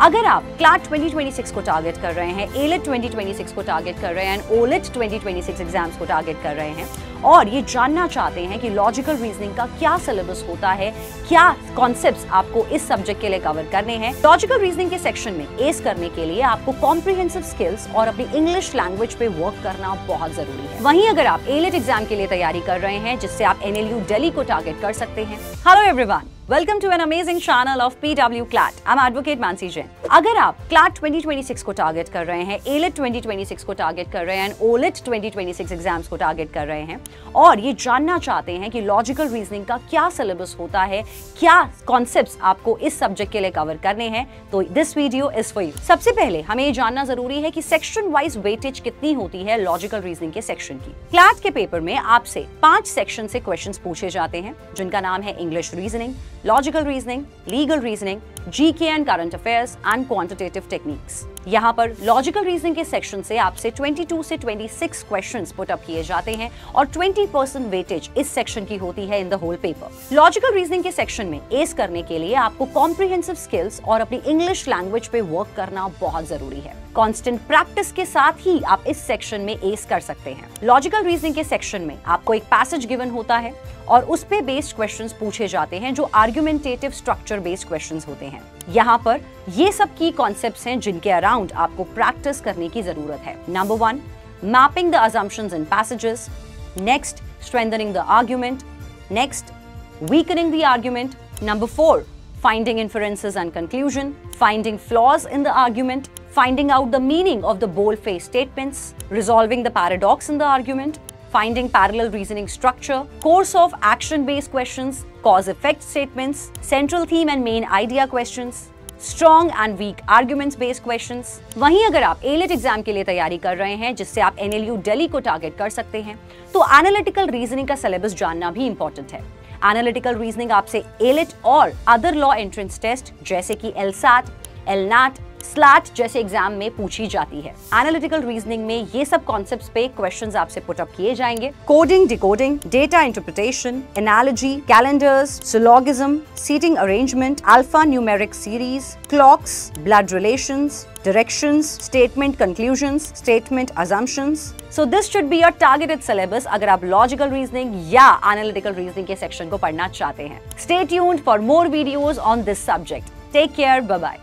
अगर आप क्लैट 2026 को टारगेट कर रहे हैं, एलिट 2026 को टारगेट कर रहे हैं, ओलिट 2026 एग्जाम्स को टारगेट कर रहे हैं और ये जानना चाहते हैं कि लॉजिकल रीजनिंग का क्या सिलेबस होता है, क्या कॉन्सेप्ट्स आपको इस सब्जेक्ट के लिए कवर करने हैं, लॉजिकल रीजनिंग के सेक्शन में एस करने के लिए आपको कॉम्प्रिहेंसिव स्किल्स और अपनी इंग्लिश लैंग्वेज पे वर्क करना बहुत जरूरी है। वहीं अगर आप एलिट एग्जाम के लिए तैयारी कर रहे हैं, जिससे आप NLU दिल्ली को टारगेट कर सकते हैं। Hello everyone, welcome to an amazing channel of PW CLAT. I am advocate Mansi Jain. अगर आप क्लैट 2026 को टारगेट कर रहे हैं, एलिट 2026 को टारगेट कर रहे हैं, ओलिट 2026 एग्जाम्स को टारगेट कर रहे हैं और ये जानना चाहते हैं कि लॉजिकल रीजनिंग का क्या सिलेबस होता है, क्या कॉन्सेप्ट्स आपको इस सब्जेक्ट के लिए कवर करने हैं, तो this video is for you. सबसे पहले हमें ये जानना जरूरी है कि सेक्शन वाइज वेटेज कितनी होती है लॉजिकल रीजनिंग के सेक्शन की। क्लैट के पेपर में आपसे 5 सेक्शन से क्वेश्चंस पूछे जाते हैं, जिनका नाम है English reasoning, logical reasoning, legal reasoning, GK and current affairs and quantitative techniques. यहाँ पर लॉजिकल रीजनिंग के सेक्शन से आपसे 22 से 26 क्वेश्चंस पुट अप किए जाते हैं और 20% वेटेज इस सेक्शन की होती है in the whole paper. Logical reasoning के सेक्शन में एस करने के लिए आपको कॉम्प्रिहेंसिव स्किल्स और अपनी इंग्लिश लैंग्वेज पे वर्क करना बहुत जरूरी है। कांस्टेंट प्रैक्टिस के साथ ही आप इस सेक्शन में एस कर सकते हैं। लॉजिकल रीजनिंग के सेक्शन में आपको एक पैसेज गिवन होता है और उस पे बेस्ड क्वेश्चंस पूछे जाते हैं, जो आर्गुमेंटेटिव स्ट्रक्चर बेस्ड क्वेश्चंस होते हैं। यहाँ पर ये सब की कॉन्सेप्ट्स हैं जिनके अराउंड आपको प्रैक्टिस करने की जरूरत है। Number 1, mapping the assumptions in passages. Next, strengthening the argument. Next, weakening the argument. Number 4, finding inferences and conclusion, finding flaws in the argument, finding out the meaning of the bold-faced statements, resolving the paradox in the argument, finding parallel reasoning structure, course of action-based questions, cause-effect statements, central theme and main idea questions, strong and weak arguments based questions। वहीं अगर आप elite exam के लिए तैयारी कर रहे हैं, जिससे आप NLU दिल्ली को टारगेट कर सकते हैं, तो एनालिटिकल रीजनिंग का सिलेबस जानना भी इंपॉर्टेंट है। एनालिटिकल रीजनिंग आपसे एलिट और अदर लॉ एंट्रेंस टेस्ट जैसे कि LSAT, LNAT, स्लैट जैसे एग्जाम में पूछी जाती है। एनालिटिकल रीजनिंग में ये सब कॉन्सेप्ट्स पे क्वेश्चंस आपसे पुट अप किए जाएंगे। Coding, decoding, data interpretation, analogy, calendars, syllogism, seating arrangement, alpha numeric series, clocks, blood relations, directions, statement conclusions, statement assumptions. So this should be your targeted syllabus अगर आप logical reasoning या analytical reasoning के section को पढ़ना चाहते हैं। Stay tuned for more videos on this subject. Take care. Bye bye.